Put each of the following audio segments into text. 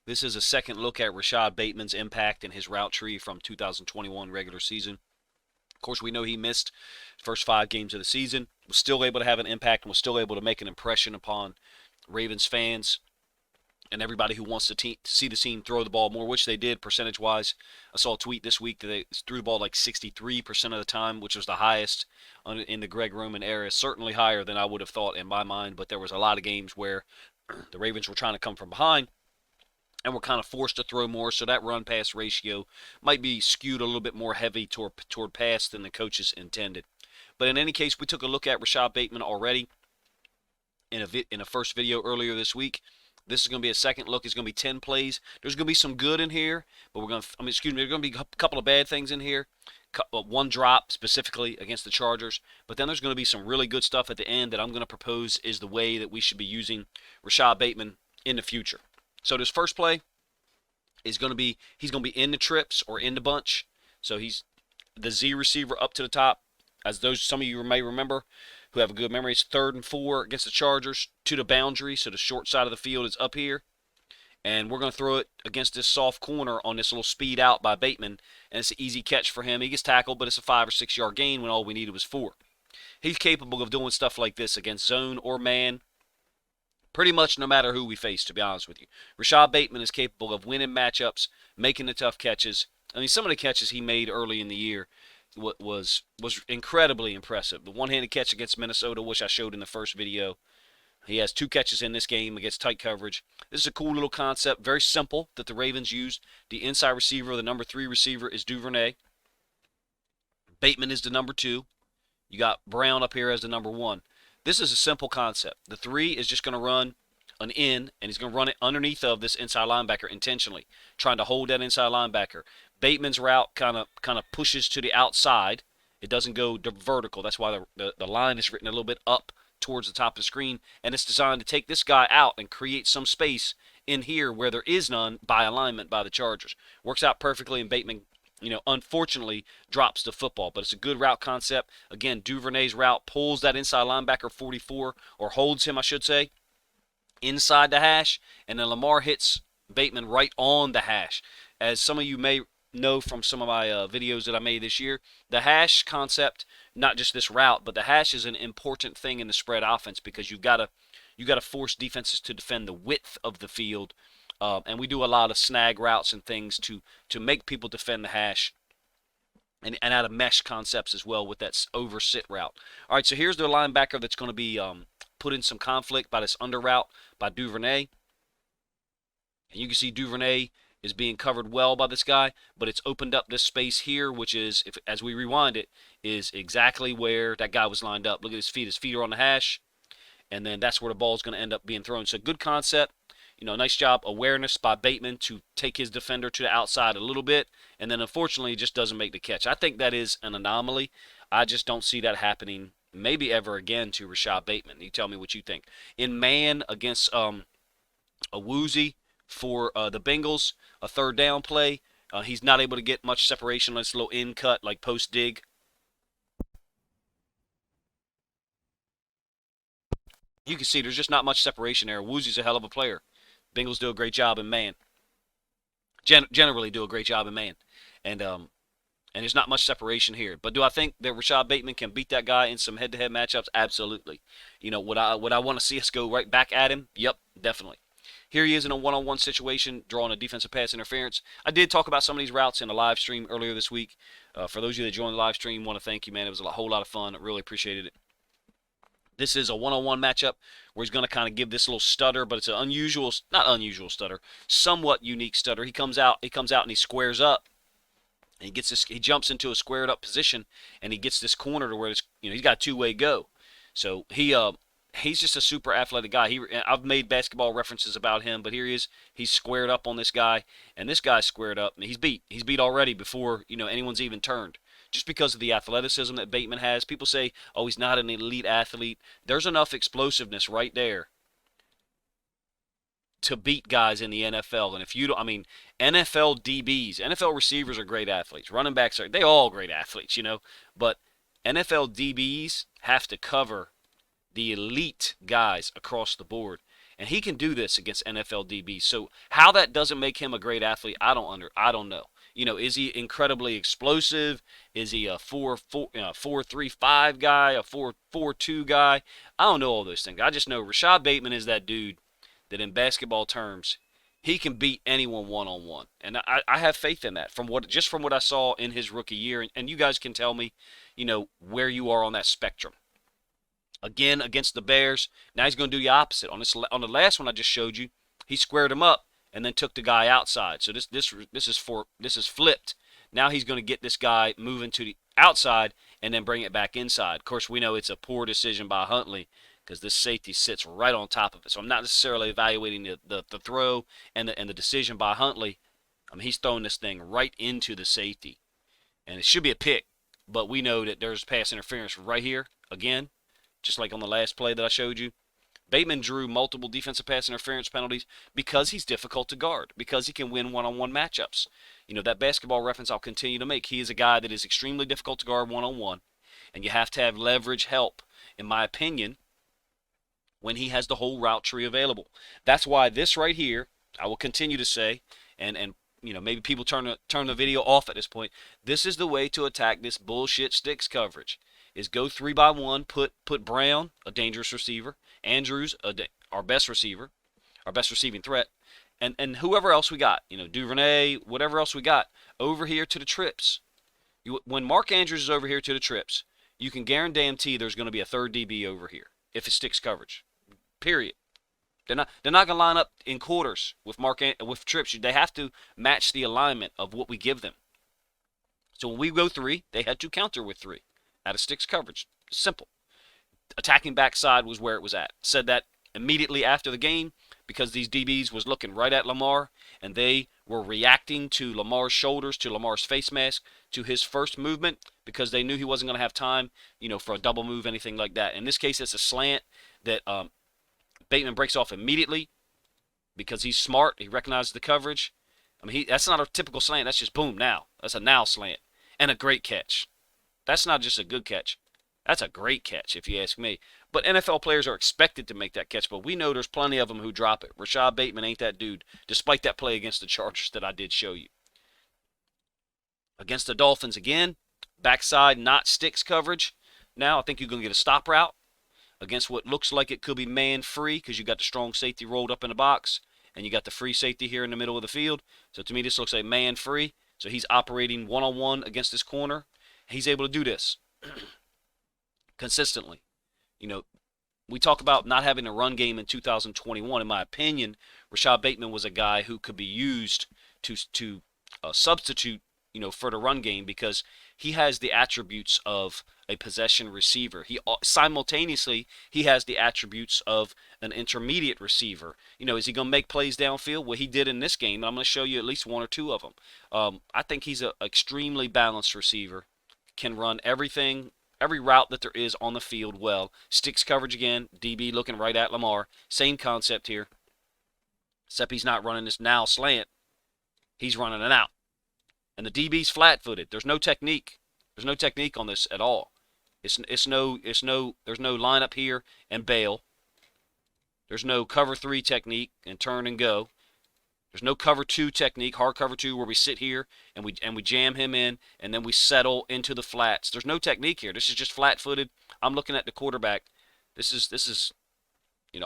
This is a second look at Rashod Bateman's impact in his route tree from 2021 regular season. Of course, we know he missed the first 5 games of the season, was still able to have an impact and was still able to make an impression upon Ravens fans and everybody who wants to see the team throw the ball more, which they did percentage-wise. I saw a tweet this week that they threw the ball like 63% of the time, which was the highest in the Greg Roman era. Certainly higher than I would have thought in my mind, but there was a lot of games where the Ravens were trying to come from behind and were kind of forced to throw more, so that run-pass ratio might be skewed a little bit more heavy toward pass than the coaches intended. But in any case, we took a look at Rashod Bateman already in a first video earlier this week. This is going to be a second look. It's going to be 10 plays. There's going to be some good in here, but there's going to be a couple of bad things in here. One drop specifically against the Chargers, but then there's going to be some really good stuff at the end that I'm going to propose is the way that we should be using Rashod Bateman in the future. So this first play is going to be, he's going to be in the trips or in the bunch. So he's the Z receiver up to the top. As some of you may remember who have a good memory, it's 3rd and 4 against the Chargers to the boundary. So the short side of the field is up here. And we're going to throw it against this soft corner on this little speed out by Bateman. And it's an easy catch for him. He gets tackled, but it's a 5 or 6 yard gain when all we needed was 4. He's capable of doing stuff like this against zone or man pretty much no matter who we face, to be honest with you. Rashod Bateman is capable of winning matchups, making the tough catches. I mean, some of the catches he made early in the year was incredibly impressive. The one-handed catch against Minnesota, which I showed in the first video. He has 2 catches in this game against tight coverage. This is a cool little concept, very simple, that the Ravens used. The inside receiver, the number 3 receiver, is Duvernay. Bateman is the number 2. You got Brown up here as the number 1. This is a simple concept. The 3 is just going to run an in, and he's going to run it underneath of this inside linebacker intentionally, trying to hold that inside linebacker. Bateman's route kind of pushes to the outside. It doesn't go vertical. That's why the line is written a little bit up towards the top of the screen, and it's designed to take this guy out and create some space in here where there is none by alignment by the Chargers. Works out perfectly, and Bateman, unfortunately, drops the football. But it's a good route concept. Again, Duvernay's route pulls that inside linebacker 44, or holds him, I should say, inside the hash, and then Lamar hits Bateman right on the hash. As some of you may know from some of my videos that I made this year, the hash concept, not just this route, but the hash is an important thing in the spread offense because you've got to force defenses to defend the width of the field. And we do a lot of snag routes and things to make people defend the hash and out of mesh concepts as well with that over sit route. All right, so here's the linebacker that's going to be put in some conflict by this under route by Duvernay. And you can see Duvernay is being covered well by this guy, but it's opened up this space here, which is, as we rewind it, is exactly where that guy was lined up. Look at his feet. His feet are on the hash, and then that's where the ball is going to end up being thrown. So good concept. Nice job, awareness by Bateman to take his defender to the outside a little bit, and then unfortunately he just doesn't make the catch. I think that is an anomaly. I just don't see that happening maybe ever again to Rashod Bateman. You tell me what you think. In man against a Woozy for the Bengals, a 3rd down play, he's not able to get much separation on this little in cut like post dig. You can see there's just not much separation there. Woozy's a hell of a player. Bengals do a great job in man. Generally do a great job in man. And there's not much separation here. But do I think that Rashod Bateman can beat that guy in some head-to-head matchups? Absolutely. Would I want to see us go right back at him? Yep, definitely. Here he is in a one-on-one situation, drawing a defensive pass interference. I did talk about some of these routes in a live stream earlier this week. For those of you that joined the live stream, I want to thank you, man. It was a whole lot of fun. I really appreciated it. This is a one-on-one matchup where he's going to kind of give this little stutter, but it's an not unusual stutter, somewhat unique stutter. He comes out and he squares up. And he jumps into a squared up position, and he gets this corner to where it's, he's got a 2-way go. So he's just a super athletic guy. I've made basketball references about him, but here he is. He's squared up on this guy, and this guy's squared up, and he's beat. He's beat already before anyone's even turned. Just because of the athleticism that Bateman has. People say, oh, he's not an elite athlete. There's enough explosiveness right there to beat guys in the NFL. And if you don't, NFL DBs, NFL receivers are great athletes. Running backs they all great athletes, But NFL DBs have to cover the elite guys across the board. And he can do this against NFL DBs. So how that doesn't make him a great athlete, I don't know. Is he incredibly explosive? Is he a 4.3.5 guy, a 4.4.2 guy? I don't know all those things. I just know Rashod Bateman is that dude that in basketball terms, he can beat anyone one on one, and I have faith in that from what I saw in his rookie year. And you guys can tell me, where you are on that spectrum. Again, against the Bears, now he's going to do the opposite. On the last one I just showed you, he squared him up and then took the guy outside. So this is flipped. Now he's going to get this guy moving to the outside and then bring it back inside. Of course, we know it's a poor decision by Huntley because this safety sits right on top of it. So I'm not necessarily evaluating the throw and the decision by Huntley. He's throwing this thing right into the safety, and it should be a pick. But we know that there's pass interference right here again, just like on the last play that I showed you. Bateman drew multiple defensive pass interference penalties because he's difficult to guard, because he can win one-on-one matchups. That basketball reference I'll continue to make. He is a guy that is extremely difficult to guard one-on-one, and you have to have leverage help, in my opinion, when he has the whole route tree available. That's why this right here, I will continue to say, and maybe people turn the video off at this point. This is the way to attack this bullshit sticks coverage. Is go 3-by-1, put Brown, a dangerous receiver, Andrews, our best receiver, our best receiving threat, and whoever else we got, Duvernay, whatever else we got, over here to the trips. When Mark Andrews is over here to the trips, you can guarantee there's going to be a third DB over here if it sticks coverage. Period. They're not going to line up in quarters with trips. They have to match the alignment of what we give them. So when we go 3, they had to counter with 3 out of sticks coverage. Simple. Attacking backside was where it was at. Said that immediately after the game because these DBs was looking right at Lamar and they were reacting to Lamar's shoulders, to Lamar's face mask, to his first movement because they knew he wasn't going to have time, for a double move, anything like that. In this case, it's a slant that Bateman breaks off immediately because he's smart. He recognizes the coverage. That's not a typical slant. That's just boom, now. That's a now slant. And a great catch. That's not just a good catch. That's a great catch, if you ask me. But NFL players are expected to make that catch, but we know there's plenty of them who drop it. Rashod Bateman ain't that dude, despite that play against the Chargers that I did show you. Against the Dolphins again, backside not sticks coverage. Now I think you're going to get a stop route against what looks like it could be man-free because you got the strong safety rolled up in the box, and you got the free safety here in the middle of the field. So to me, this looks like man-free. So he's operating one-on-one against this corner. He's able to do this consistently. We talk about not having a run game in 2021. In my opinion, Rashod Bateman was a guy who could be used to substitute, for the run game because he has the attributes of a possession receiver. Simultaneously, he has the attributes of an intermediate receiver. Is he going to make plays downfield? Well, he did in this game, and I'm going to show you at least 1 or 2 of them. I think he's an extremely balanced receiver. Can run every route that there is on the field well. Sticks coverage again. DB looking right at Lamar. Same concept here. Except he's not running this now slant. He's running an out. And the DB's flat-footed. There's no technique. There's no technique on this at all. There's no lineup here and bail. There's no cover 3 technique and turn and go. There's no cover 2 technique, hard cover 2, where we sit here and we jam him in and then we settle into the flats. There's no technique here. This is just flat-footed. I'm looking at the quarterback. This is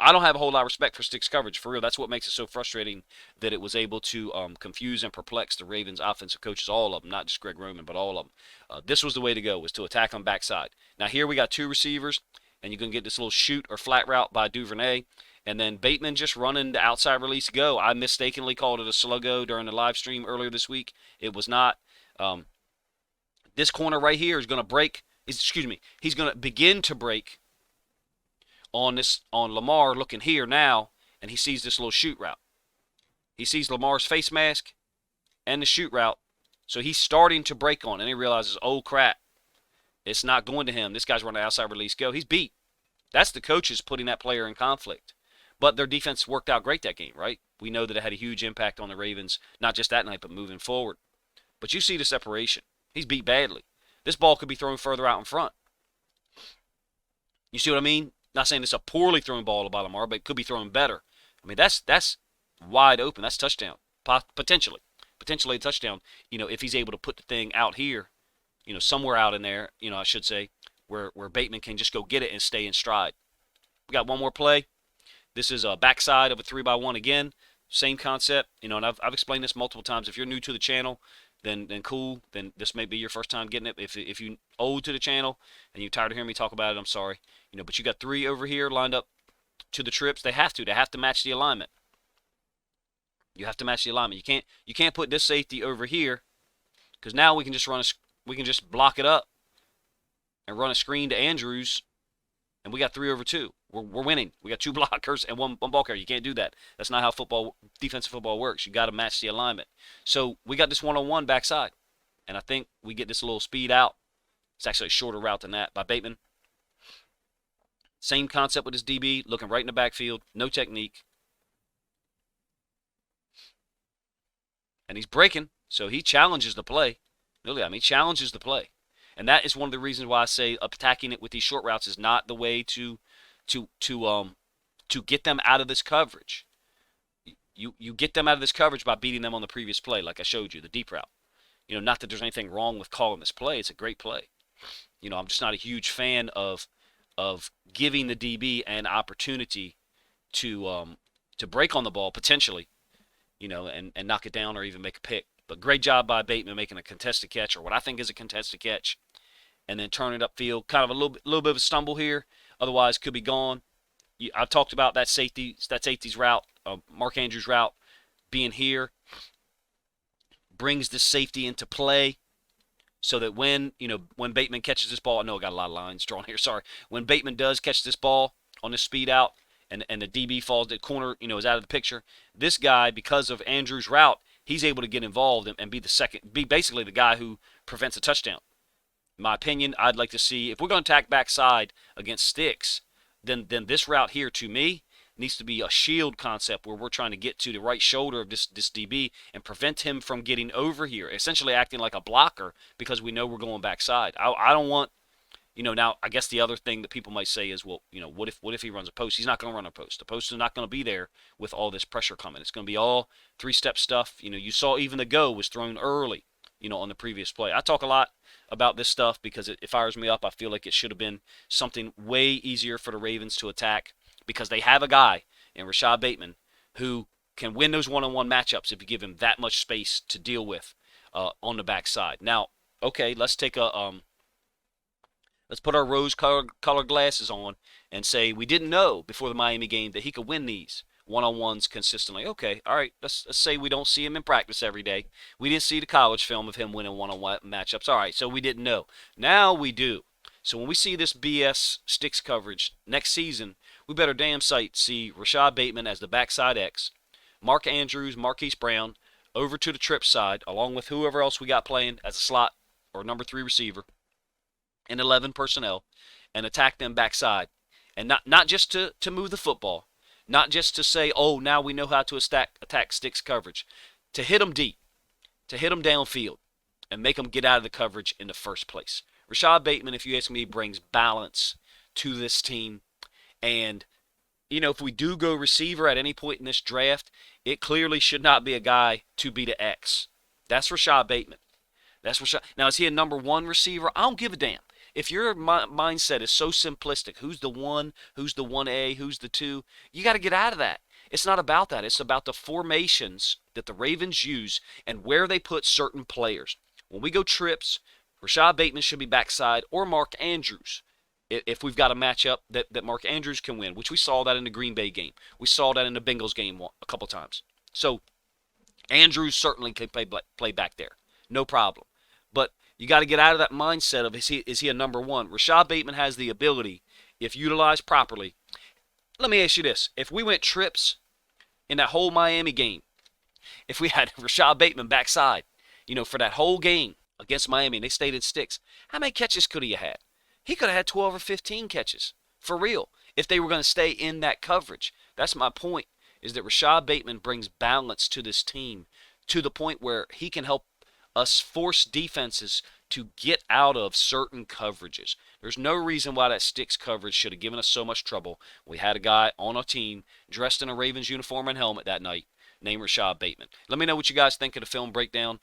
I don't have a whole lot of respect for sticks coverage, for real. That's what makes it so frustrating that it was able to confuse and perplex the Ravens offensive coaches, all of them, not just Greg Roman, but all of them. This was the way to go, was to attack on backside. Now here we got 2 receivers, and you're going to get this little shoot or flat route by Duvernay. And then Bateman just running the outside release go. I mistakenly called it a sluggo during the live stream earlier this week. It was not. This corner right here is going to break. He's going to begin to break on Lamar looking here now, and he sees this little shoot route. He sees Lamar's face mask and the shoot route. So he's starting to break on, and he realizes, oh, crap. It's not going to him. This guy's running outside release go. He's beat. That's the coaches putting that player in conflict. But their defense worked out great that game, right? We know that it had a huge impact on the Ravens, not just that night, but moving forward. But you see the separation. He's beat badly. This ball could be thrown further out in front. You see what I mean? Not saying it's a poorly thrown ball by Lamar, but it could be thrown better. I mean, that's wide open. That's touchdown, potentially a touchdown. If he's able to put the thing out here, somewhere out in there, I should say, where Bateman can just go get it and stay in stride. We got one more play. This is a backside of a 3x1 again. Same concept, and I've explained this multiple times. If you're new to the channel, then cool. Then this may be your first time getting it. If you old to the channel and you're tired of hearing me talk about it, I'm sorry. But you got 3 over here lined up to the trips. They have to match the alignment. You have to match the alignment. You can't put this safety over here, because now we can just block it up and run a screen to Andrews, and we got 3 over 2. We're winning. We got 2 blockers and one ball carrier. You can't do that. That's not how defensive football works. You got to match the alignment. So we got this one-on-one backside, and I think we get this little speed out. It's actually a shorter route than that by Bateman. Same concept with his DB, looking right in the backfield, no technique. And he's breaking, so he challenges the play. Really, he challenges the play. And that is one of the reasons why I say attacking it with these short routes is not the way to get them out of this coverage. You get them out of this coverage by beating them on the previous play, like I showed you, the deep route. Not that there's anything wrong with calling this play. It's a great play. I'm just not a huge fan of giving the DB an opportunity to break on the ball potentially, and knock it down or even make a pick. But great job by Bateman making a contested catch, or what I think is a contested catch, and then turning it upfield. Kind of a little bit of a stumble here. Otherwise, could be gone. I talked about that safety's route, Mark Andrews' route, being here. Brings the safety into play, so that when Bateman catches this ball, I know I got a lot of lines drawn here. Sorry. When Bateman does catch this ball on this speed out, and the DB falls, the corner, is out of the picture. This guy, because of Andrews' route, he's able to get involved and be basically the guy who prevents a touchdown. In my opinion, I'd like to see, if we're going to attack backside against sticks, then this route here, to me, needs to be a shield concept where we're trying to get to the right shoulder of this DB and prevent him from getting over here, essentially acting like a blocker because we know we're going backside. I don't want, now I guess the other thing that people might say is, well, what if he runs a post? He's not going to run a post. The post is not going to be there with all this pressure coming. It's going to be all 3-step stuff. You saw even the go was thrown early, on the previous play. I talk a lot about this stuff because it fires me up. I feel like it should have been something way easier for the Ravens to attack, because they have a guy in Rashod Bateman who can win those one-on-one matchups if you give him that much space to deal with on the backside. Now, okay, let's take let's put our rose-colored glasses on and say we didn't know before the Miami game that he could win these one-on-ones consistently. Okay, all right, let's say we don't see him in practice every day. We didn't see the college film of him winning one-on-one matchups. All right, so we didn't know. Now we do. So when we see this BS sticks coverage next season, we better damn sight see Rashod Bateman as the backside X, Mark Andrews, Marquise Brown over to the trip side, along with whoever else we got playing as a slot or number 3 receiver, and 11 personnel, and attack them backside. And not just to move the football, not just to say, oh, now we know how to attack sticks coverage, to hit them deep, to hit them downfield, and make them get out of the coverage in the first place. Rashod Bateman, if you ask me, brings balance to this team. And, if we do go receiver at any point in this draft, it clearly should not be a guy to be the X. That's Rashod Bateman. That's Rashod. Now, is he a number 1 receiver? I don't give a damn. If your mindset is so simplistic, who's the 1, who's the 1A, who's the 2, you got to get out of that. It's not about that. It's about the formations that the Ravens use and where they put certain players. When we go trips, Rashod Bateman should be backside, or Mark Andrews, if we've got a matchup that Mark Andrews can win, which we saw that in the Green Bay game. We saw that in the Bengals game a couple times. So Andrews certainly can play back there. No problem. But you got to get out of that mindset of, is he a number 1? Rashod Bateman has the ability, if utilized properly. Let me ask you this. If we went trips in that whole Miami game, if we had Rashod Bateman backside, for that whole game against Miami, and they stayed in sticks, how many catches could he have had? He could have had 12 or 15 catches, for real, if they were going to stay in that coverage. That's my point, is that Rashod Bateman brings balance to this team to the point where he can help us force defenses to get out of certain coverages. There's no reason why that sticks coverage should have given us so much trouble. We had a guy on our team dressed in a Ravens uniform and helmet that night named Rashod Bateman. Let me know what you guys think of the film breakdown.